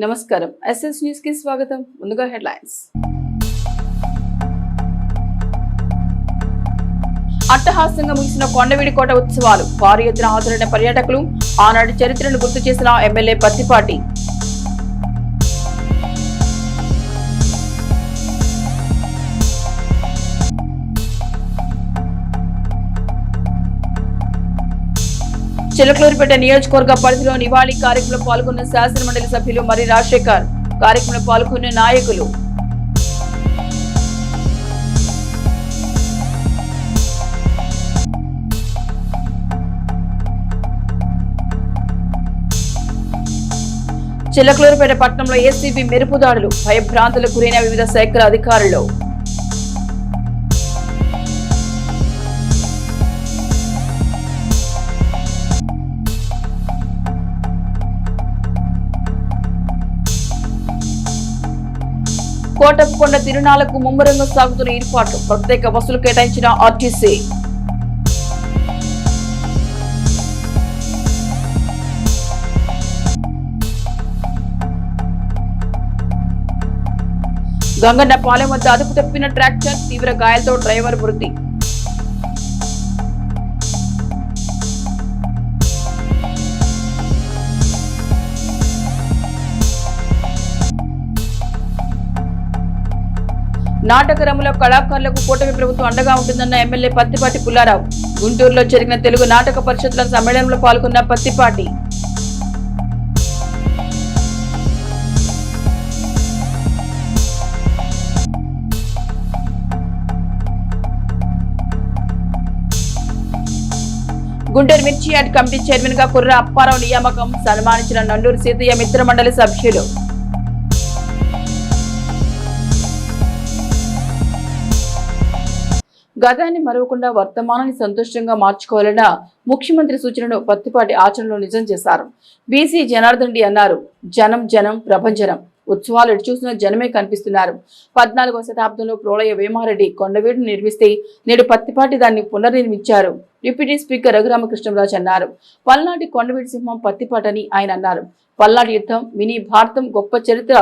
నమస్కారం SS news కి స్వాగతం. ముందుగా హెడ్లైన్స్. అట్టహాసంగా ముగిసిన కొండవీడి కోట ఉత్సవాలు. భారీ ఎత్తున హాజరైన పర్యాటకులు. ఆనాటి చరిత్రను గుర్తు చేసిన ఎమ్మెల్యే పత్తిపాటి. చిలకలూరిపేట నియోజకవర్గ పరిధిలో నివాళి కార్యక్రమంలో పాల్గొన్న శాసనమండలి సభ్యులు మరి రాజశేఖర్. కార్యక్రమంలో పాల్గొన్న నాయకులు. చిలకలూరిపేట పట్టణంలో ఏసీబీ మెరుపు దాడులు. భయభ్రాంతులకు గురైన వివిధ శాఖల అధికారులు. కోటప్పకొండ తిరునాళ్లకు ముమ్మరంగా సాగుతున్న ఏర్పాట్లు. ప్రత్యేక బస్సులు కేటాయించిన ఆర్టీసీ. గంగన్నపాలెం వద్ద అదుపు తప్పిన ట్రాక్టర్. తీవ్ర గాయాలతో డ్రైవర్ మృతి. నాటక రంగంలో కళాకారులకు కూటమి ప్రభుత్వం అండగా ఉంటుందన్న ఎమ్మెల్యే పత్తిపాటి పుల్లారావు. గుంటూరులో జరిగిన తెలుగు నాటక పరిషత్ల సమ్మేళనంలో పాల్గొన్న పత్తిపాటి. గుంటూరు మిర్చి యార్డ్ కమిటీ చైర్మన్ గా కుర్ర అప్పారావు నియామకం. సన్మానించిన నండూరు సీతయ్య మిత్ర మండలి సభ్యులు. గతాన్ని మరవకుండా వర్తమానాన్ని సంతోషంగా మార్చుకోవాలన్న ముఖ్యమంత్రి సూచనను పత్తిపాటి ఆచరణలో నిజం చేశారు. బీసీ జనార్దన్ రెడ్డి అన్నారు, జనం జనం ప్రభంజనం. ఉత్సవాలు ఎటు చూసిన జనమే కనిపిస్తున్నారు. 14వ శతాబ్దంలో ప్రోలయ వేమారెడ్డి కొండవీడును నిర్మిస్తే నేడు పత్తిపాటి దాన్ని పునర్నిర్మించారు. డిప్యూటీ స్పీకర్ రఘురామకృష్ణరాజు అన్నారు. పల్నాటి కొండవీడి సింహం పత్తిపాటని ఆయన అన్నారు. పల్నాడు యుద్ధం, మినీ భారతం గొప్ప చరిత్ర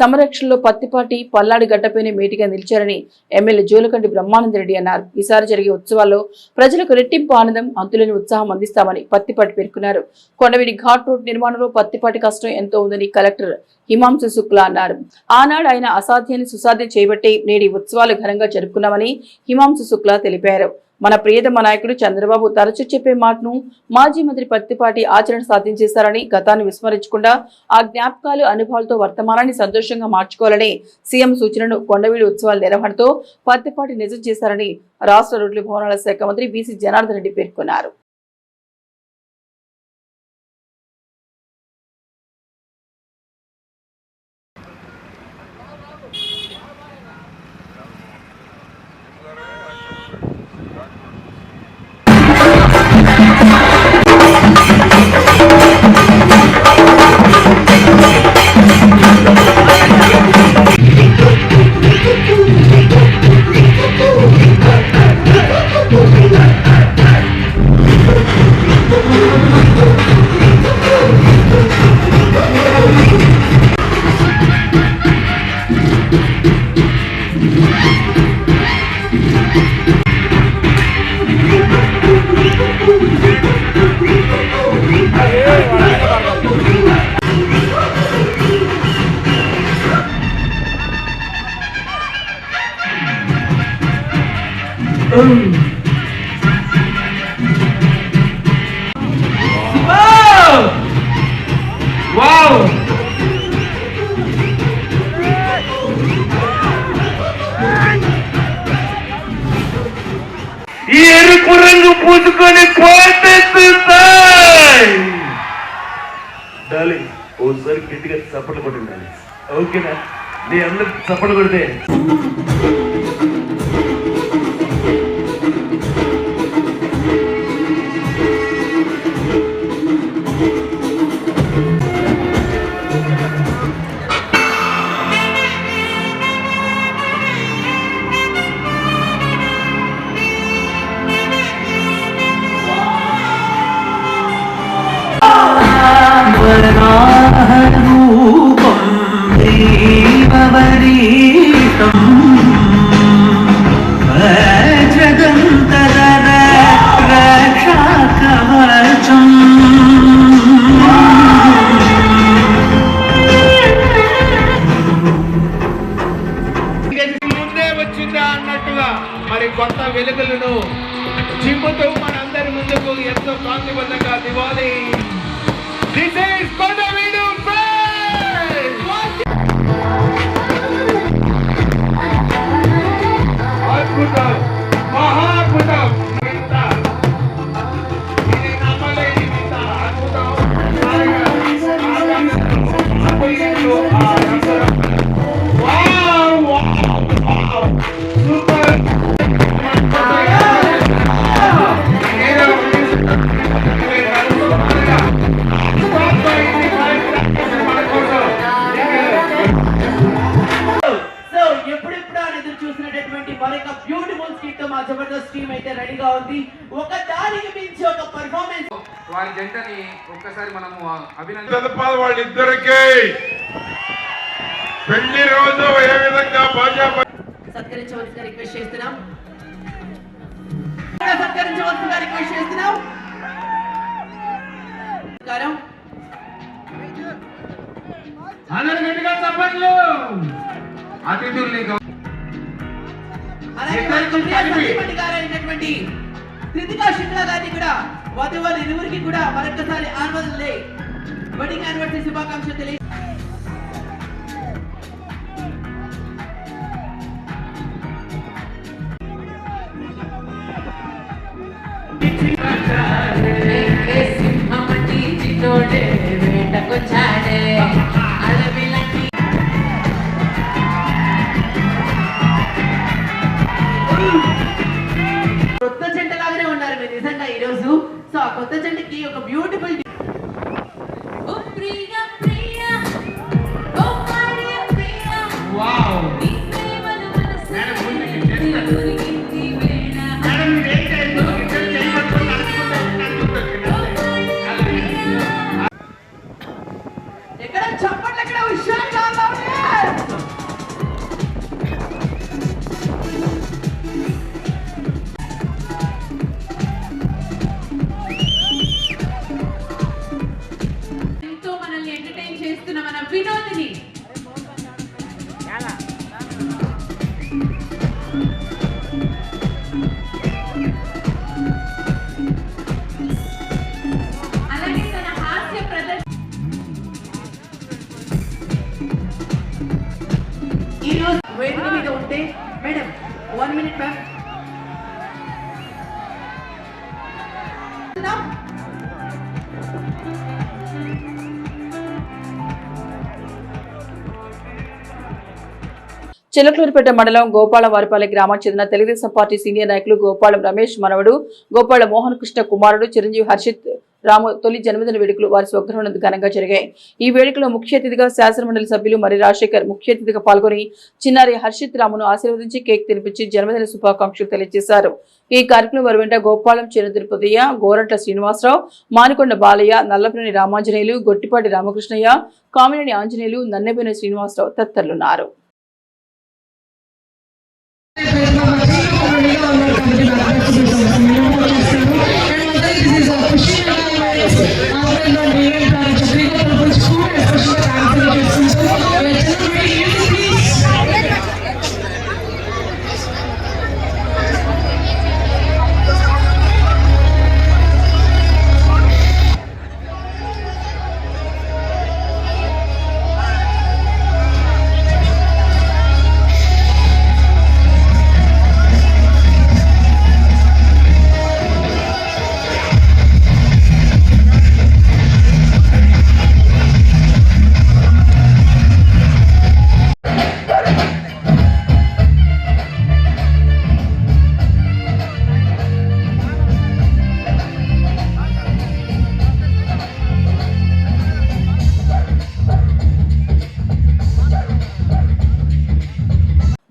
సంరక్షణలో పత్తిపాటి పల్నాడు గడ్డపైనే మేటిగా నిలిచారని ఎమ్మెల్యే జోలకంటి బ్రహ్మానందరెడ్డి అన్నారు. ఈసారి జరిగే ఉత్సవాల్లో ప్రజలకు రెట్టింపు ఆనందం, అంతులేని ఉత్సాహం అందిస్తామని పత్తిపాటి పేర్కొన్నారు. కొండవీడి ఘాట్ రోడ్ నిర్మాణంలో పత్తిపాటి కష్టం ఎంతో ఉందని కలెక్టర్ హిమాంశు శుక్లా అన్నారు. ఆనాడు ఆయన అసాధ్యాన్ని సుసాధ్యం చేయబట్టే నేటి ఉత్సవాలు ఘనంగా జరుపుకున్నామని హిమాంశు శుక్లా తెలిపారు. మన ప్రియతమ నాయకుడు చంద్రబాబు తరచూ చెప్పే మాటను మాజీ మంత్రి పత్తిపాటి ఆచరణ సాధ్యం చేశారని, గతాన్ని విస్మరించకుండా ఆ జ్ఞాపకాలు అనుభవాలతో వర్తమానాన్ని సంతోషంగా మార్చుకోవాలని సీఎం సూచనను కొండవీడి ఉత్సవాల నిర్వహణతో పత్తిపాటి నిజం చేశారని రాష్ట్ర రోడ్లు భవనాల శాఖ మంత్రి బీసీ జనార్దన్ రెడ్డి పేర్కొన్నారు. ఈ ఎరుపు రంగు పూసుకొని పోతేస్తాయి. ఓసారి గట్టిగా చప్పట్లు కొట్టిండాలి. ఓకేనా? నీ అందరు చప్పట్లు కొడితే रूपम వచ్చిందా అన్నట్టుగా మరి కొత్త వెలుగులను చిమ్ముతూ మనందరి ముందుకు ఎంతో కాంతివంతంగా Diwali. This is Kondaveedu Fest! అద్భుతం, మహాద్భుతం, ఇంత ఇది నమ్మలేని ఇంత అద్భుతం. సూపర్. బ్యూటిఫుల్ స్కిట్ మా జబర్దస్త్ టీమ్ అయితే రెడీగా ఉంది. ఒక దానికి మించి ఒక పర్ఫార్మెన్స్. వారి జంటని ఒక్కసారి మనము అభినందించాలి. వాళ్ళిద్దరికీ పెళ్లి రోజు ఏ విధంగా బాగా సత్కరించవలసిందిగా రిక్వెస్ట్ చేస్తున్నాం. సత్కరించవలసిందిగా రిక్వెస్ట్ చేస్తున్నాం. అందరూ గట్టిగా చెప్పండి. అతిథుల్ని కృతికా శుక్లా గారిని కూడా వధువులు ఇరువురికి కూడా మరొకసారి ఆన్వల్ వెడ్డింగ్ యానివర్సరీ శుభాకాంక్షలు తెలియ. కొత్త జంట లాగానే ఉన్నారు మీరు నిజంగా ఈరోజు. సో ఆ కొత్త జంటకి ఒక బ్యూటిఫుల్ ఎక్కడ చప్పట్లు ఎక్కడ విషయాలు చేస్తున్న మన వినోదిని అలాగే తన హాస్య ప్రదర్శన ఈరోజు వేదిక మీద ఉంటే మేడం 1 minute మ్యామ్. చిలకలూరుపేట మండలం గోపాలవారిపల్లి గ్రామానికి చెందిన తెలుగుదేశం పార్టీ సీనియర్ నాయకులు గోపాలం రమేష్ మనవడు గోపాల మోహన్ కృష్ణ కుమారుడు చిరంజీవి హర్షిత్ రాము తొలి జన్మదిన వేడుకలు వారి స్వగృహంలో ఘనంగా జరిగాయి. ఈ వేడుకలో ముఖ్య అతిథిగా శాసనమండలి సభ్యులు మరి రాజశేఖర్ ముఖ్య అతిథిగా పాల్గొని చిన్నారి హర్షిత్ రామును ఆశీర్వదించి కేక్ తినిపించి జన్మదిన శుభాకాంక్షలు తెలియజేశారు. ఈ కార్యక్రమం వారి వెంట గోపాలం చిరుతిరుపతయ్య, గోరంట్ల శ్రీనివాసరావు, మానికొండ బాలయ్య, నల్లపనేని రామాంజనేయులు, గొట్టిపాటి రామకృష్ణయ్య, కామినేని ఆంజనేయులు, నన్నెబేని శ్రీనివాసరావు తదితరులున్నారు.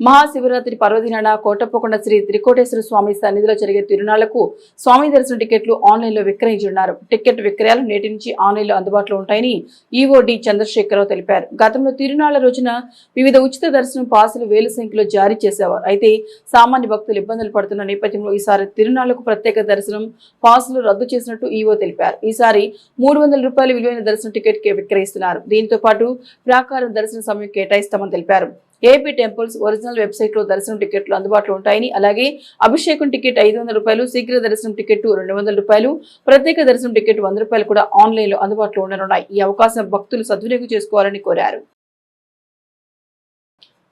మహాశివరాత్రి పర్వదినాన కోటప్పకొండ శ్రీ త్రికోటేశ్వర స్వామి సన్నిధిలో జరిగే తిరునాళ్లకు స్వామి దర్శన టికెట్లు ఆన్లైన్లో విక్రయించనున్నారు. టికెట్ విక్రయాలు నేటి నుంచి ఆన్లైన్లో అందుబాటులో ఉంటాయని ఈవో డి చంద్రశేఖరరావు తెలిపారు. గతంలో తిరునాళ్ల రోజున వివిధ ఉచిత దర్శనం పాసులు వేల సంఖ్యలో జారీ చేసేవారు. అయితే సామాన్య భక్తులు ఇబ్బందులు పడుతున్న నేపథ్యంలో ఈసారి తిరునాళ్లకు ప్రత్యేక దర్శనం పాసులు రద్దు చేసినట్టు ఈవో తెలిపారు. ఈసారి 300 రూపాయల విలువైన దర్శన టికెట్ విక్రయిస్తున్నారు. దీంతో పాటు ప్రాకారం దర్శన సమయం కేటాయిస్తామని తెలిపారు. ఏపీ టెంపుల్స్ ఒరిజినల్ వెబ్సైట్ లో దర్శనం టికెట్లు అందుబాటులో ఉంటాయని, అలాగే అభిషేకం టికెట్ 500 రూపాయలు, శీఘ్ర దర్శనం టికెట్ 200 రూపాయలు, ప్రత్యేక దర్శనం టికెట్ 100 రూపాయలు కూడా ఆన్లైన్ లో అందుబాటులో ఉండనున్నాయి. ఈ అవకాశం భక్తులు సద్వినియోగం చేసుకోవాలని కోరారు.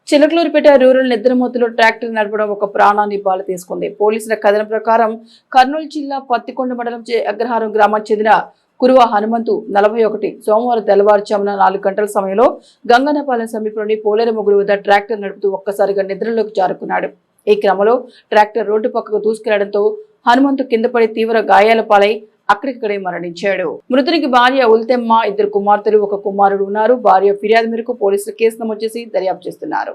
చిలకలూరుపేట రూరల్ నిద్రమత్తులో ట్రాక్టర్ నడపడం ఒక ప్రాణాన్ని బాల తీసుకుంది. పోలీసుల కథనం ప్రకారం కర్నూలు జిల్లా పత్తికొండ మండలం అగ్రహారం గ్రామానికి చెందిన కురువ హనుమంతు 41 సోమవారం తెల్లవారుజామున 4 గంటల సమయంలో గంగన్నపాలెం సమీపంలోని పోలేరముగుడు వద్ద ట్రాక్టర్ నడుపుతూ ఒక్కసారిగా నిద్రలోకి జారుకున్నాడు. ఈ క్రమంలో ట్రాక్టర్ రోడ్డు పక్కకు దూసుకెళ్లడంతో హనుమంతు కింద పడి తీవ్ర గాయాల పాలై అక్కడిక్కడే మరణించాడు. మృతునికి భార్య ఉల్తెమ్మ, 2 కుమార్తెలు, 1 కుమారుడు ఉన్నారు. భార్య ఫిర్యాదు మేరకు పోలీసులు కేసు నమోదు చేసి దర్యాప్తు చేస్తున్నారు.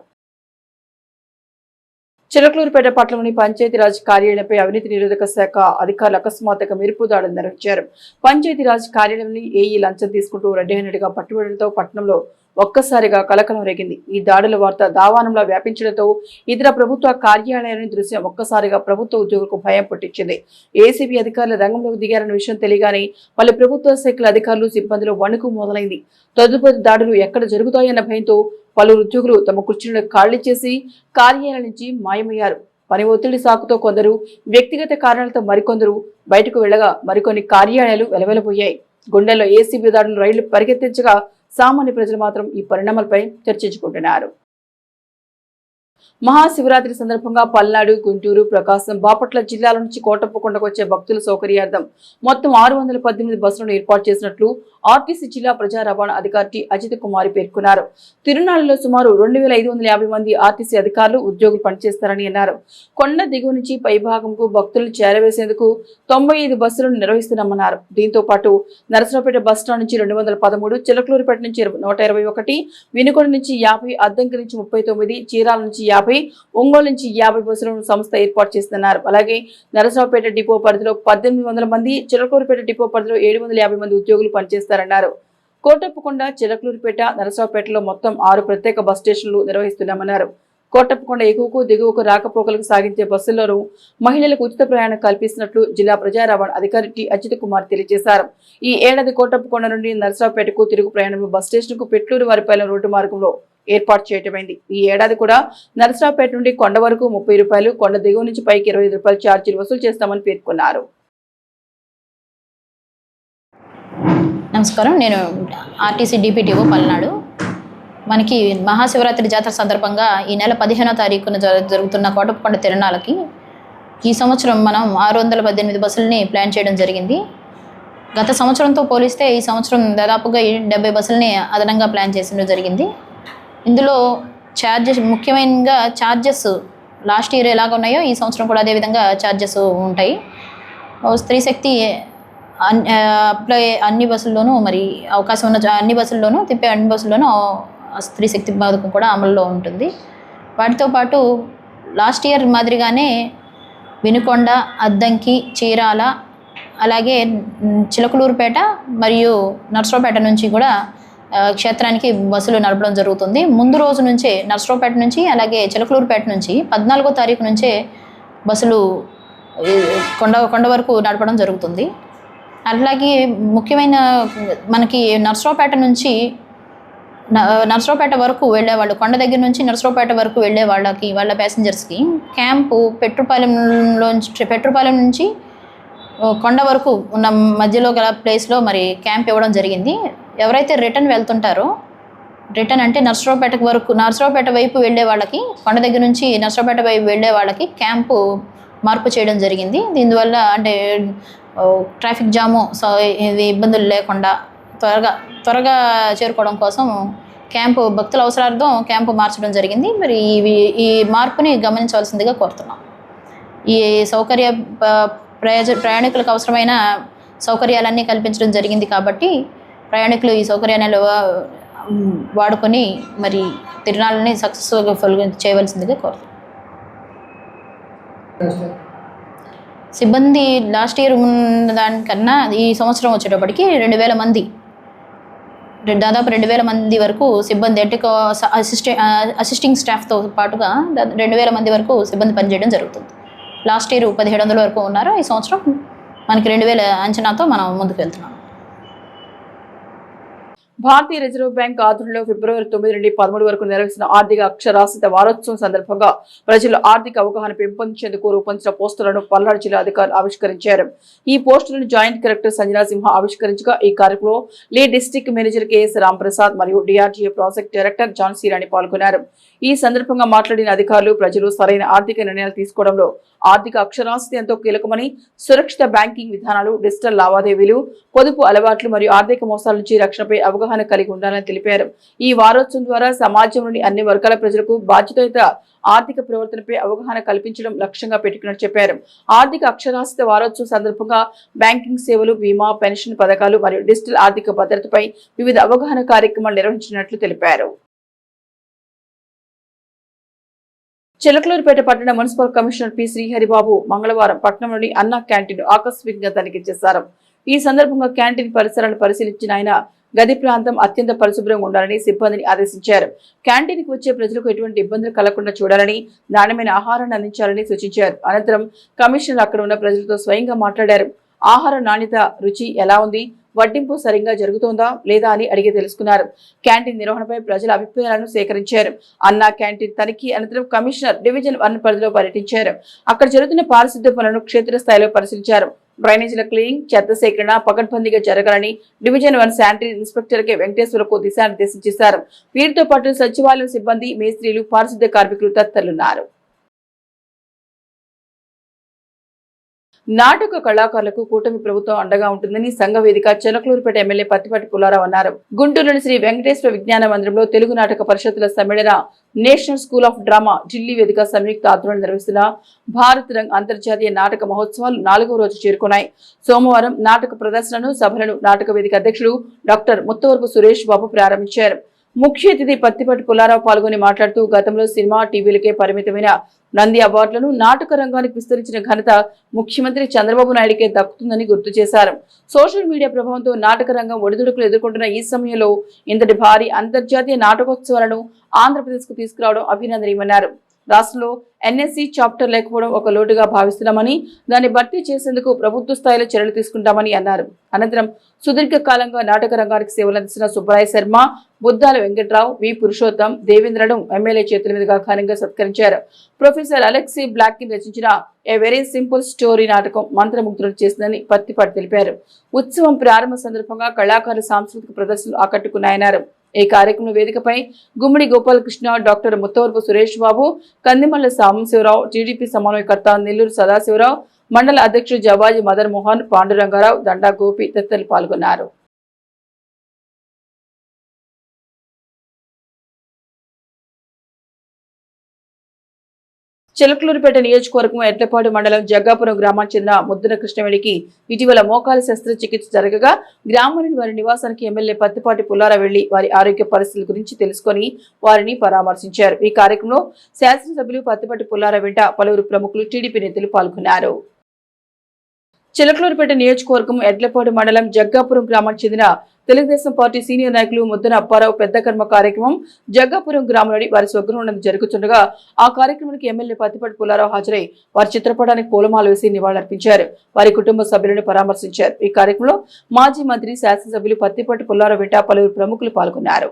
చిలకలూరుపేట పట్టణంలోని పంచాయతీరాజ్ కార్యాలయంపై అవినీతి నిరోధక శాఖ అధికారులు అకస్మాత్తుగా మెరుపు దాడులు నిర్వహించారు. పంచాయతీరాజ్ కార్యాలయంలో ఏఈ లంచం తీసుకుంటూ రెడ్ హ్యాండెడ్ గా పట్టుబడడంతో పట్టణంలో ఒక్కసారిగా కలకలం రేగింది. ఈ దాడుల వార్త దావానంలో వ్యాపించడంతో ఇతర ప్రభుత్వ కార్యాలయాన్ని దృశ్యం ఒక్కసారిగా ప్రభుత్వ ఉద్యోగులకు భయం పుట్టించింది. ఏసీబీ అధికారులు రంగంలోకి దిగారన్న విషయం తెలియగానే పలు ప్రభుత్వ శాఖల అధికారులు, సిబ్బందిలో వణుకు మొదలైంది. తదుపరి దాడులు ఎక్కడ జరుగుతాయన్న భయంతో పలువురు ఉద్యోగులు తమ కుర్చీలను ఖాళీ చేసి కార్యాలయం నుంచి మాయమయ్యారు. పని ఒత్తిడి సాకుతో కొందరు, వ్యక్తిగత కారణాలతో మరికొందరు బయటకు వెళ్లగా మరికొన్ని కార్యాలయాలు వెలవెలబోయాయి. గుండెల్లో ఏసీబీ దాడులు రైళ్లు పరిగెత్తించగా సామాన్య ప్రజలు మాత్రం ఈ పరిణామాలపై చర్చించుకుంటున్నారు. మహాశివరాత్రి సందర్భంగా పల్నాడు, గుంటూరు, ప్రకాశం, బాపట్ల జిల్లాల నుంచి కోటప్పకొండకు వచ్చే భక్తుల సౌకర్యార్థం మొత్తం 618 బస్సులను ఏర్పాటు చేసినట్లు ఆర్టీసీ జిల్లా ప్రజా రవాణా అధికారి టి అజిత్ కుమార్ పేర్కొన్నారు. తిరునాళ్లలో సుమారు 2550 మంది ఆర్టీసీ అధికారులు, ఉద్యోగులు పనిచేస్తారని అన్నారు. కొండ దిగువ నుంచి పైభాగంకు భక్తులను చేరవేసేందుకు 95 బస్సులను నిర్వహిస్తున్నామన్నారు. దీంతో పాటు నరసరావుపేట బస్టాండ్ నుంచి 213, చిలకలూరుపేట నుంచి 121, వినుకొండ నుంచి 50, అద్దంకి నుంచి 39, చీరాల నుంచి 50, ఒంగోలు నుంచి 50 బస్సులను సంస్థ ఏర్పాటు చేస్తున్నారు. అలాగే నరసరావుపేట డిపో పరిధిలో 1800 మంది, చిలకలూరుపేట డిపో పరిధిలో 750 మంది ఉద్యోగులు పనిచేస్తారన్నారు. కోటప్పకొండ, చిలకలూరుపేట, నరసరావుపేటలో మొత్తం 6 ప్రత్యేక బస్ స్టేషన్లు నిర్వహిస్తున్నామన్నారు. కోటప్పకొండ ఎగువకు, దిగువకు రాకపోకలకు సాగించే బస్సుల్లోనూ మహిళలకు ఉచిత ప్రయాణం కల్పిస్తున్నట్లు జిల్లా ప్రజా రవాణా అధికారి టి అజిత్ కుమార్ తెలియజేశారు. ఈ ఏడాది కోటప్పకొండ నుండి నరసరావుపేటకు తిరుగు ప్రయాణంలో బస్ స్టేషన్కు పెట్లూరు వారిపైన రోడ్డు మార్గంలో ఏర్పాటు చేయటమైంది. ఈ ఏడాది కూడా నరసరావుపేట నుండి కొండ వరకు 30 రూపాయలు, కొండ దిగువ నుంచి పైకి 25 రూపాయలు ఛార్జీలు వసూలు చేస్తామని పేర్కొన్నారు. నమస్కారం, నేను ఆర్టీసీ డిపిటిఓ పల్నాడు. మనకి మహాశివరాత్రి జాతర సందర్భంగా ఈ నెల 15వ తారీఖున జరుగుతున్న కోటప్పకొండ తిరునాళ్ళకి ఈ సంవత్సరం మనం 618 బస్సులని ప్లాన్ చేయడం జరిగింది. గత సంవత్సరంతో పోలిస్తే ఈ సంవత్సరం దాదాపుగా 70 బస్సులని అదనంగా ప్లాన్ చేసడం జరిగింది. ఇందులో ముఖ్యంగా ఛార్జెస్ లాస్ట్ ఇయర్ ఎలాగ ఉన్నాయో ఈ సంవత్సరం కూడా అదేవిధంగా ఛార్జెస్ ఉంటాయి. స్త్రీ శక్తి అప్లై అన్ని బస్సుల్లోనూ మరి అవకాశం ఉన్న అన్ని బస్సుల్లోనూ తిప్పే అన్ని బస్సుల్లోనూ స్త్రీ శక్తి పథకం కూడా అమల్లో ఉంటుంది. వాటితో పాటు లాస్ట్ ఇయర్ మాదిరిగానే వినుకొండ, అద్దంకి, చీరాల, అలాగే చిలకలూరుపేట మరియు నర్సరావుపేట నుంచి కూడా క్షేత్రానికి బస్సులు నడపడం జరుగుతుంది. ముందు రోజు నుంచే నర్సరావుపేట నుంచి అలాగే చిలకలూరుపేట నుంచి 14వ తారీఖు నుంచే బస్సులు కొండ వరకు నడపడం జరుగుతుంది. అలాగే ముఖ్యమైన మనకి నర్సరావుపేట వరకు వెళ్ళేవాళ్ళు, కొండ దగ్గర నుంచి నర్సరావుపేట వరకు వెళ్ళే వాళ్ళ ప్యాసింజర్స్కి క్యాంపు పెట్రుపాలెం నుంచి కొండ వరకు ఉన్న మధ్యలో గల ప్లేస్లో మరి క్యాంప్ ఇవ్వడం జరిగింది. ఎవరైతే రిటర్న్ వెళ్తుంటారో, రిటర్న్ అంటే నర్సరావుపేట వైపు వెళ్ళే వాళ్ళకి, కొండ దగ్గర నుంచి నర్సరావుపేట వైపు వెళ్ళే వాళ్ళకి క్యాంపు మార్పు చేయడం జరిగింది. దీనివల్ల అంటే ట్రాఫిక్ జాము ఇది ఇబ్బందులు లేకుండా త్వరగా చేరుకోవడం కోసం భక్తుల అవసరార్థం క్యాంపు మార్చడం జరిగింది. మరి ఈ మార్పుని గమనించవలసిందిగా కోరుతున్నాం. ఈ ప్రయాణికులకు అవసరమైన సౌకర్యాలన్నీ కల్పించడం జరిగింది కాబట్టి ప్రయాణికులు ఈ సౌకర్యాన్ని వాడుకొని మరి తిరునాళ్ళని సక్సెస్ఫుల్గా చేయవలసిందిగా కోరుతున్నాం. సిబ్బంది లాస్ట్ ఇయర్ ఉన్న దానికన్నా ఈ సంవత్సరం వచ్చేటప్పటికి 2000 మంది, దాదాపు 2000 మంది వరకు సిబ్బంది అంటే అసిస్టింగ్ స్టాఫ్తో పాటుగా 2000 మంది వరకు సిబ్బంది పనిచేయడం జరుగుతుంది. లాస్ట్ ఇయర్ 1700 వరకు ఉన్నారు. ఈ సంవత్సరం మనకి 2000 అంచనాతో మనం ముందుకు వెళ్తున్నాం. భారతీయ రిజర్వ్ బ్యాంక్ ఆధ్వర్యంలో ఫిబ్రవరి 9 నుండి 13 వరకు నిర్వహిస్తున్న ఆర్థిక అక్షరాస్యత వారోత్సవం సందర్భంగా ప్రజలు ఆర్థిక అవగాహన పెంపొందించేందుకు రూపొందించిన పోస్టులను పల్నాడు జిల్లా అధికారులు ఆవిష్కరించారు. ఈ పోస్టులను జాయింట్ కలెక్టర్ సంజనా సింహ ఆవిష్కరించగా ఈ కార్యక్రమంలో lead district manager KS Ramprasad మరియు DRDA project director Jhansi Rani పాల్గొన్నారు. ఈ సందర్భంగా మాట్లాడిన అధికారులు ప్రజలు సరైన ఆర్థిక నిర్ణయాలు తీసుకోవడంలో ఆర్థిక అక్షరాస్యత ఎంతో కీలకమని, సురక్షిత బ్యాంకింగ్ విధానాలు, డిజిటల్ లావాదేవీలు, పొదుపు అలవాట్లు మరియు ఆర్థిక మోసాల నుంచి రక్షణపై అవగాహన కలిగి ఉండాలని తెలిపారు. ఈ వారోత్సవం ద్వారా సమాజంలోని అన్ని వర్గాల ప్రజలకు బాధ్యతాయుత ఆర్థిక ప్రవర్తనపై అవగాహన కల్పించడం లక్ష్యంగా పెట్టుకున్నట్టు చెప్పారు. ఆర్థిక అక్షరాస్యత వారోత్సవం సందర్భంగా బ్యాంకింగ్ సేవలు, బీమా, పెన్షన్ పథకాలు మరియు డిజిటల్ ఆర్థిక భద్రతపై వివిధ అవగాహన కార్యక్రమాలు నిర్వహించినట్లు తెలిపారు. చిలకలూరుపేట పట్టణ మున్సిపల్ కమిషనర్ పి శ్రీహరిబాబు మంగళవారం పట్టణంలోని అన్నా క్యాంటీన్ ఆకస్మికంగా తనిఖీ చేశారు. ఈ సందర్భంగా క్యాంటీన్ పరిసరాలను పరిశీలించిన ఆయన గది ప్రాంతం అత్యంత పరిశుభ్రంగా ఉండాలని సిబ్బందిని ఆదేశించారు. క్యాంటీన్కి వచ్చే ప్రజలకు ఎటువంటి ఇబ్బందులు కలగకుండా చూడాలని, నాణ్యమైన ఆహారాన్ని అందించాలని సూచించారు. అనంతరం కమిషనర్ అక్కడ ఉన్న ప్రజలతో స్వయంగా మాట్లాడారు. ఆహార నాణ్యత, రుచి ఎలా ఉంది, వడ్డింపు సరిగ్గా జరుగుతోందా లేదా అని అడిగి తెలుసుకున్నారు. క్యాంటీన్ నిర్వహణపై ప్రజల అభిప్రాయాలను సేకరించారు. అన్నా క్యాంటీన్ తనిఖీ అనంతరం కమిషనర్ డివిజన్ 1 పరిధిలో పర్యటించారు. అక్కడ జరుగుతున్న పారిశుద్ధ్య పనులను క్షేత్రస్థాయిలో పరిశీలించారు. డ్రైనేజీల క్లీనింగ్, చెత్త సేకరణ పకడ్బందీగా జరగాలని డివిజన్ 1 శానిటరీ ఇన్స్పెక్టర్ కె వెంకటేశ్వరకు దిశానిర్దేశం చేశారు. వీరితో పాటు సచివాలయం సిబ్బంది, మేస్త్రీలు, పారిశుద్ధ్య కార్మికులు తదితరులున్నారు. నాటక కళాకారులకు కూటమి ప్రభుత్వం అండగా ఉంటుందని సంఘ వేదిక చిలకలూరుపేట ఎమ్మెల్యే పత్తిపాటి పుల్లారావు అన్నారు. గుంటూరులోని శ్రీ వెంకటేశ్వర విజ్ఞాన మందిరంలో తెలుగు నాటక పరిషత్తుల సమ్మేళన, national school of drama, Delhi వేదిక సంయుక్త ఆధ్వర్యంలో నిర్వహిస్తున్న భారత్ రంగ్ అంతర్జాతీయ నాటక మహోత్సవాలు 4వ రోజు చేరుకున్నాయి. సోమవారం నాటక ప్రదర్శనను, సభలను నాటక వేదిక అధ్యక్షుడు డాక్టర్ ముత్తవరపు సురేష్ బాబు ప్రారంభించారు. ముఖ్య అతిథి పత్తిపాటి పుల్లారావు పాల్గొని మాట్లాడుతూ గతంలో సినిమా, టీవీలకే పరిమితమైన నంది అవార్డులను నాటక రంగానికి విస్తరించిన ఘనత ముఖ్యమంత్రి చంద్రబాబు నాయుడుకే దక్కుతుందని గుర్తు చేశారు. సోషల్ మీడియా ప్రభావంతో నాటక రంగం ఒడిదుడుకులు ఎదుర్కొంటున్న ఈ సమయంలో ఇంతటి భారీ అంతర్జాతీయ నాటకోత్సవాలను ఆంధ్రప్రదేశ్ కు తీసుకురావడం అభినందనీయమన్నారు. రాష్ట్రంలో ఎన్ఎస్సి చాప్టర్ లేకపోవడం ఒక లోటుగా భావిస్తున్నామని, దాన్ని భర్తీ చేసేందుకు ప్రభుత్వ స్థాయిలో చర్యలు తీసుకుంటామని అన్నారు. అనంతరం సుదీర్ఘకాలంగా నాటక రంగానికి సేవలందిస్తున్న సుబ్బరాయ శర్మ, బుద్దాల వెంకట్రావు, వి పురుషోత్తం, దేవేంద్రను ఎమ్మెల్యే చేతుల మీదుగా ఘనంగా సత్కరించారు. ప్రొఫెసర్ అలెక్సీ బ్లాకిన్ రచించిన ఏ వెరీ సింపుల్ స్టోరీ నాటకం మంత్రముగ్ధులు చేసిందని పత్తిపాటి తెలిపారు. ఉత్సవం ప్రారంభ సందర్భంగా కళాకారుల సాంస్కృతిక ప్రదర్శనలు ఆకట్టుకున్నాయన్నారు. ఈ కార్యక్రమ వేదికపై గుమ్మడి గోపాలకృష్ణ, డాక్టర్ ముత్తవరపు సురేష్ బాబు, కందిమల్ల సాంబశివరావు, టీడీపీ సమన్వయకర్త నెల్లూరు సదాశివరావు, మండల అధ్యక్షుడు జవాజీ మదన్ మోహన్, పాండురంగారావు, దండా గోపి తదితరులు పాల్గొన్నారు. చిలకలూరుపేట నియోజకవర్గం ఎడ్లపాడు మండలం జగ్గాపురం గ్రామానికి చెందిన ముద్దున కృష్ణవేణికి ఇటీవల మోకాలు శస్త్రచికిత్స జరగగా గ్రామంలోని వారి నివాసానికి ఎమ్మెల్యే పత్తిపాటి పుల్లారావు వెళ్లి వారి ఆరోగ్య పరిస్థితుల గురించి తెలుసుకుని వారిని పరామర్శించారు. ఈ కార్యక్రమంలో శాసనసభ్యులు పత్తిపాటి పుల్లారావు వెంట పలువురు ప్రముఖులు, టీడీపీ నేతలు పాల్గొన్నారు. చిలకలూరుపేట నియోజకవర్గం ఎడ్లపాడు మండలం జగ్గాపురం గ్రామానికి చెందిన తెలుగుదేశం పార్టీ సీనియర్ నాయకులు ముద్దన అప్పారావు పెద్ద కర్మ కార్యక్రమం జగ్గాపురం గ్రామంలోని వారి స్వగృహం జరుగుతుండగా ఆ కార్యక్రమానికి ఎమ్మెల్యే పత్తిపాటి పుల్లారావు హాజరై వారి చిత్రపటానికి పూలమాల వేసి నివాళులర్పించారు. వారి కుటుంబ సభ్యులను పరామర్శించారు. ఈ కార్యక్రమంలో మాజీ మంత్రి, శాసనసభ్యులు పత్తిపాటి పుల్లారావు వెంట పలువురు ప్రముఖులు పాల్గొన్నారు.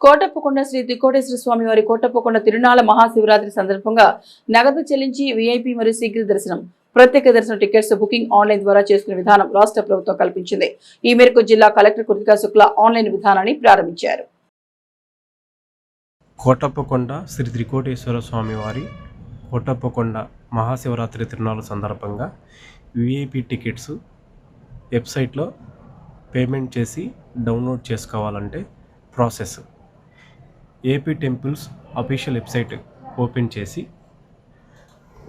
కోటప్పకొండ శ్రీ త్రికోటేశ్వర స్వామి వారి కోటప్పకొండ తిరునాళ్ల మహాశివరాత్రి సందర్భంగా నగదు చెల్లించి వీఐపీ మరియు శీఘ్ర దర్శనం, ప్రత్యేక దర్శన టికెట్స్ బుకింగ్ ఆన్లైన్ ద్వారా చేసుకునే విధానం రాష్ట్ర ప్రభుత్వం కల్పించింది. ఈ మేరకు జిల్లా కలెక్టర్ కృతికా శుక్లా ఆన్లైన్ విధానాన్ని ప్రారంభించారు. కోటప్పకొండ శ్రీ త్రికోటేశ్వర స్వామి వారి కోటప్పకొండ మహాశివరాత్రి తిరునాళ్ళ సందర్భంగా విఐపి టికెట్స్ వెబ్సైట్లో పేమెంట్ చేసి డౌన్లోడ్ చేసుకోవాలంటే process AP temples official website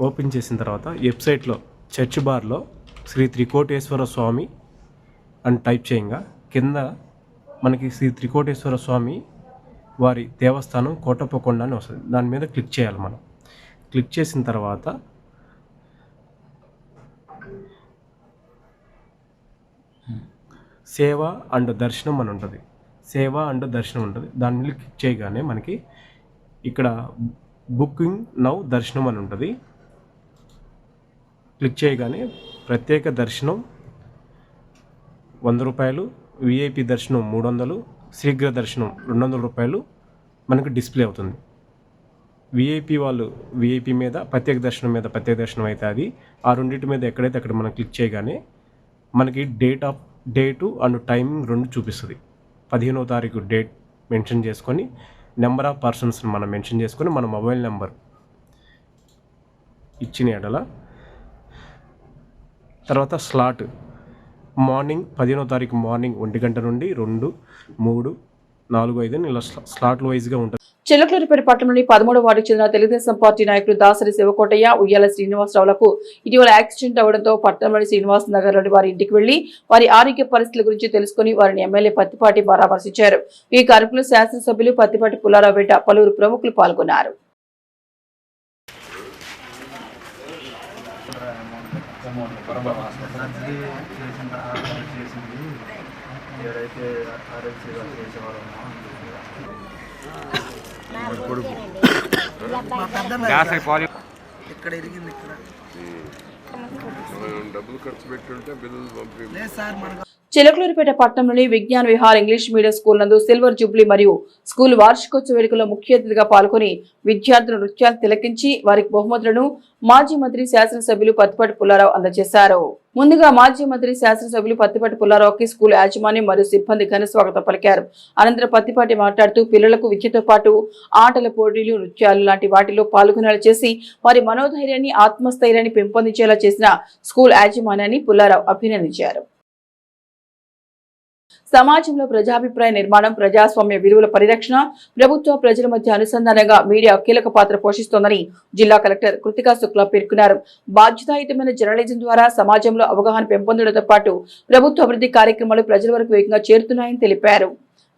open చేసిన తర్వాత వెబ్సైట్లో సెర్చ్ బార్లో శ్రీ త్రికోటేశ్వర స్వామి అని టైప్ చేయంగా కింద మనకి శ్రీ త్రికోటేశ్వర స్వామి వారి దేవస్థానం కోటప్పకొండ అని వస్తుంది. దాని మీద క్లిక్ చేయాలి. మనం క్లిక్ చేసిన తర్వాత సేవ అండ్ దర్శనం అని ఉంటుంది. దాని మీద క్లిక్ చేయగానే మనకి ఇక్కడ బుకింగ్ నౌ దర్శనం అని ఉంటుంది. క్లిక్ చేయగానే ప్రత్యేక దర్శనం 100 రూపాయలు, విఐపి దర్శనం 300, శీఘ్ర దర్శనం 200 రూపాయలు మనకు డిస్ప్లే అవుతుంది. విఐపి వాళ్ళు విఐపి మీద ప్రత్యేక దర్శనం మీద ప్రత్యేక దర్శనం అయితే అది ఆ రెండింటి మీద ఎక్కడైతే అక్కడ మనం క్లిక్ చేయగానే మనకి డేటు అండ్ టైమింగ్ 2 చూపిస్తుంది. 15వ తారీఖు డేట్ మెన్షన్ చేసుకొని నెంబర్ ఆఫ్ పర్సన్స్ని మనం మెన్షన్ చేసుకొని మన మొబైల్ నెంబర్ ఇచ్చిన ఎడల తర్వాత స్లాట్ మార్నింగ్ 15వ తారీఖు మార్నింగ్ 1 గంట నుండి 2, 3, 4, 5 ఇలా స్లాట్ల వైజ్గా ఉంటుంది. చిలకలూరిపేట పట్టణంలోని 13వ వార్డుకు చెందిన తెలుగుదేశం పార్టీ నాయకులు దాసరి శివకోటయ్య, ఉయ్యాల శ్రీనివాసరావులకు ఇటీవల యాక్సిడెంట్ అవడంతో పట్టణంలోని శ్రీనివాస్ నగర్లోని వారి ఇంటికి వెళ్లి వారి ఆరోగ్య పరిస్థితుల గురించి తెలుసుకుని వారిని ఎమ్మెల్యే పత్తిపాటి పరామర్శించారు. ఈ కార్యక్రమంలో శాసనసభ్యులు పత్తిపాటి పుల్లారావు వెంట పలువురు ప్రముఖులు పాల్గొన్నారు. డబ్బులు ఖర్చు పెట్టుంటే బిల్లులు పంపి చిలకలూరిపేట పట్టణంలోని Vignan Vihar English medium school నందు సిల్వర్ జూబ్లీ మరియు స్కూల్ వార్షికోత్సవ వేడుకల్లో ముఖ్య అతిథిగా పాల్గొని విద్యార్థుల నృత్యాలు తిలకించి వారికి బహుమతులను మాజీ మంత్రి శాసనసభ్యులు పత్తిపాటి పుల్లారావు అందజేశారు. ముందుగా మాజీ మంత్రి శాసనసభ్యులు పత్తిపాటి పుల్లారావుకి స్కూల్ యాజమాన్యం మరియు సిబ్బంది ఘన స్వాగతం పలికారు. అనంతరం పత్తిపాటి మాట్లాడుతూ పిల్లలకు విద్యతో పాటు ఆటల పోటీలు, నృత్యాలు లాంటి వాటిలో పాల్గొనేలా చేసి వారి మనోధైర్యాన్ని, ఆత్మస్థైర్యాన్ని పెంపొందించేలా చేసిన స్కూల్ యాజమాన్యాన్ని పుల్లారావు అభినందించారు. సమాజంలో ప్రజాభిప్రాయ నిర్మాణం, ప్రజాస్వామ్య విలువల పరిరక్షణ, ప్రభుత్వ ప్రజల మధ్య అనుసంధానంగా మీడియా కీలక పాత్ర పోషిస్తోందని జిల్లా కలెక్టర్ కృతికా శుక్లా పేర్కొన్నారు. బాధ్యతాయుతమైన జర్నలిజం ద్వారా సమాజంలో అవగాహన పెంపొందడంతో పాటు ప్రభుత్వ అభివృద్ధి కార్యక్రమాలు ప్రజల వరకు వేగంగా చేరుతున్నాయని తెలిపారు.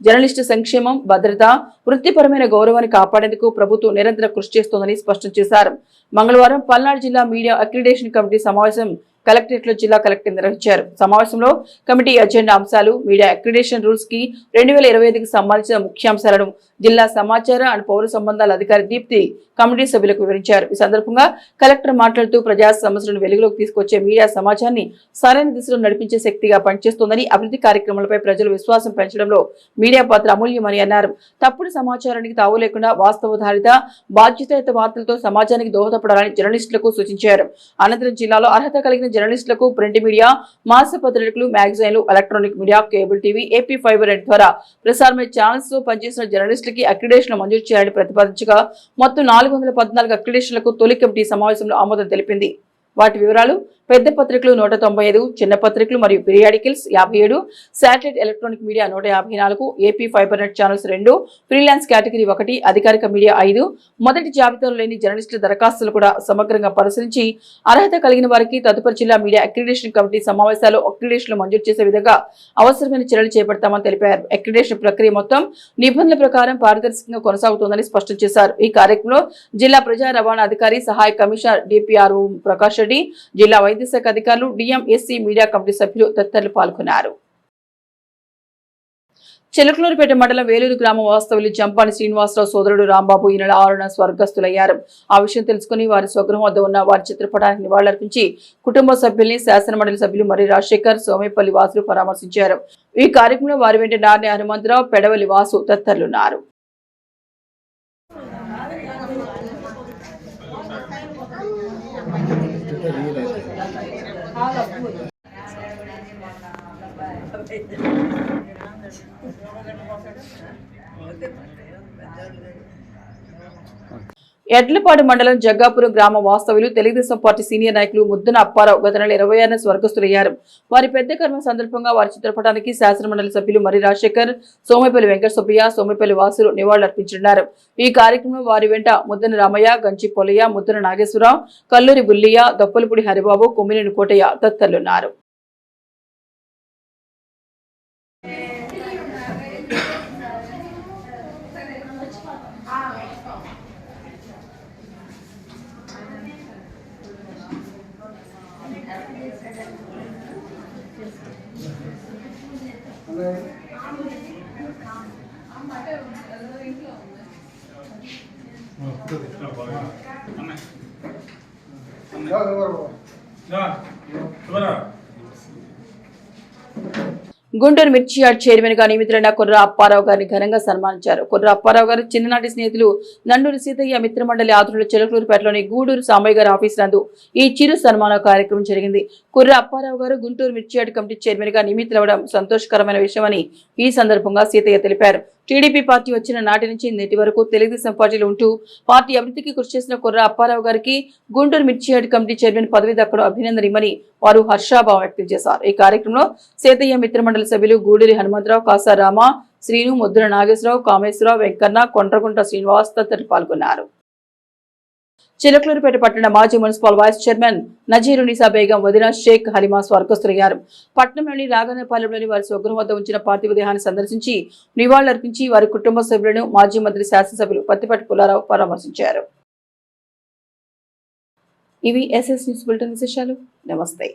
జర్నలిస్టు సంక్షేమం, భద్రత, వృత్తిపరమైన గౌరవాన్ని కాపాడేందుకు ప్రభుత్వం నిరంతరం కృషి చేస్తోందని స్పష్టం చేశారు. మంగళవారం పల్నాడు జిల్లా మీడియా అక్రిడేషన్ కమిటీ సమావేశం కలెక్టరేట్ లో జిల్లా కలెక్టర్ నిర్వహించారు. సమావేశంలో కమిటీ అజెండా అంశాలు, మీడియా అక్రిడేషన్ రూల్స్ కి 2025కి సంబంధించిన ముఖ్యాంశాలను జిల్లా సమాచార అండ్ పౌర సంబంధాల అధికారి దీప్తి కమిటీ సభ్యులకు వివరించారు. ఈ సందర్భంగా కలెక్టర్ మాట్లాడుతూ ప్రజా సమస్యలను వెలుగులోకి తీసుకొచ్చే మీడియా సమాజాన్ని సరైన దిశలో నడిపించే శక్తిగా పనిచేస్తోందని, అభివృద్ధి కార్యక్రమాలపై ప్రజల విశ్వాసం పెంచడంలో మీడియా పాత్ర అమూల్యమని అన్నారు. తప్పుడు సమాచారానికి తావు లేకుండా వాస్తవాధారిత, బాధ్యతాయుత వార్తలతో సమాజానికి దోహదపడాలని జర్నలిస్టులకు సూచించారు. అనంతరం జిల్లాలో అర్హత కలిగిన జర్నలిస్టులకు ప్రింట్ మీడియా, మాసపత్రికలు, మ్యాగజైన్లు, electronic media, cable TV, AP fibre net ద్వారా ప్రసారమైన ఛానల్స్ తో పనిచేసిన జర్నలిస్టులకి అక్రిడేషన్ మంజూరు చేయాలని ప్రతిపాదించగా మొత్తం 414 అక్రిడేషన్లకు తొలి కమిటీ సమావేశంలో ఆమోదం తెలిపింది. వాటి వివరాలు: పెద్ద పత్రికలు 195, చిన్న పత్రికలు మరియు periodicals 57, satellite electronic media 154, AP fibre net channels 2, freelance category 1, అధికారిక మీడియా 5. మొదటి జాబితాలో లేని జర్నలిస్టుల దరఖాస్తులు కూడా సమగ్రంగా పరిశీలించి అర్హత కలిగిన వారికి తదుపరి జిల్లా మీడియా అక్రిడేషన్ కమిటీ సమావేశాల్లో అక్రిడేషన్లు మంజూరు చేసే విధంగా అవసరమైన చర్యలు చేపడతామని తెలిపారు. అక్రిడేషన్ ప్రక్రియ మొత్తం నిబంధనల ప్రకారం పారదర్శకంగా కొనసాగుతోందని స్పష్టం చేశారు. ఈ కార్యక్రమంలో జిల్లా ప్రజా రవాణా అధికారి, సహాయ కమిషనర్ డిపిఆర్ఓ ప్రకాష్ రెడ్డి, జిల్లా వైద్య శాఖ అధికారులు, డిఎంఎస్సి మీడియా కమిటీ సభ్యులు తదితరులు పాల్గొన్నారు. చిలకలూరిపేట మండలం వేలూరు గ్రామ వాస్తవ్యులు జంపాని శ్రీనివాసరావు సోదరుడు రాంబాబు ఈ నెల 6న స్వర్గస్థులయ్యారు. ఆ విషయం తెలుసుకుని వారి స్వగృహం వద్ద ఉన్న వారి చిత్రపటానికి నివాళులర్పించి కుటుంబ సభ్యుల్ని, శాసనమండలి సభ్యులు మరి రాజశేఖర్, సోమేపల్లి వాసులు పరామర్శించారు. ఈ కార్యక్రమంలో వారి వెంట నార్నే హనుమంతరావు, పెడవలి వాసు తదితరులున్నారు. ఎడ్లపాడు మండలం జగ్గాపురం గ్రామ వాస్తవ్యులు తెలుగుదేశం పార్టీ సీనియర్ నాయకులు ముద్దన అప్పారావు గత నెల 26న స్వర్గస్థులయ్యారు. వారి పెద్ద కర్మ సందర్భంగా వారి చిత్రపటానికి శాసనమండలి సభ్యులు మరి రాజశేఖర్, సోమేపల్లి వెంకట సుబ్బయ్య, సోమేపల్లి వాసులు నివాళులర్పించారు. ఈ కార్యక్రమంలో వారి వెంట ముద్దన రామయ్య, గంచి పొలయ్య, ముద్దన నాగేశ్వరరావు, కల్లూరి బుల్లియ్య, దొప్పలపూడి హరిబాబు, కొమ్మినేని కోటయ్య తదితరులున్నారు. గుంటూరు మిర్చి యార్డ్ చైర్మన్ గా నియమితులైన కుర్ర అప్పారావు గారిని ఘనంగా సన్మానించారు. కుర్ర అప్పారావు గారు చిన్ననాటి స్నేహితులు నండూరి సీతయ్య మిత్రమండలి ఆధ్వర్యంలో చిలకలూరుపేటలోని గూడూరు సామయ్య గారి ఆఫీస్ నందు ఈ చిరు సన్మాన కార్యక్రమం జరిగింది. కుర్ర అప్పారావు గారు గుంటూరు మిర్చి యార్డ్ కమిటీ చైర్మన్ గా నియమితులవడం సంతోషకరమైన విషయమని ఈ సందర్భంగా సీతయ్య తెలిపారు. టీడీపీ పార్టీ వచ్చిన నాటి నుంచి నేటి వరకు తెలుగుదేశం పార్టీలో ఉంటూ పార్టీ అభివృద్ధికి కృషి చేసిన కుర్ర అప్పారావు గారికి గుంటూరు మిర్చి యార్డ్ కమిటీ చైర్మన్ పదవి దక్కడం అభినందనీయమని వారు హర్షాభావం వ్యక్తం చేశారు. ఈ కార్యక్రమంలో సీతయ్య మిత్రమండలి సభ్యులు గూడూరి హనుమంతరావు, కాసారామ, శ్రీను, ముద్ర నాగేశ్వరరావు, కామేశ్వరరావు, వెంకన్న, కొండ్రగుంట శ్రీనివాస్ తదితరులు పాల్గొన్నారు. చిలకలూరుపేట పట్టణ మాజీ మున్సిపల్ వైస్ చైర్మన్ నజీరునిసా బేగం వదిన షేక్ హలిమా స్వర్గస్థులయ్యారు. పట్టణంలోని రాగన్నపాలెంలోని వారి స్వగృహం వద్ద ఉంచిన పార్థివ దేహాన్ని సందర్శించి నివాళులర్పించి వారి కుటుంబ సభ్యులను మాజీ మంత్రి శాసనసభ్యులు పత్తిపాటి పుల్లారావు పరామర్శించారు. ఇవి ఎస్ఎస్ న్యూస్ బులెటిన్ విశేషాలు. నమస్తే.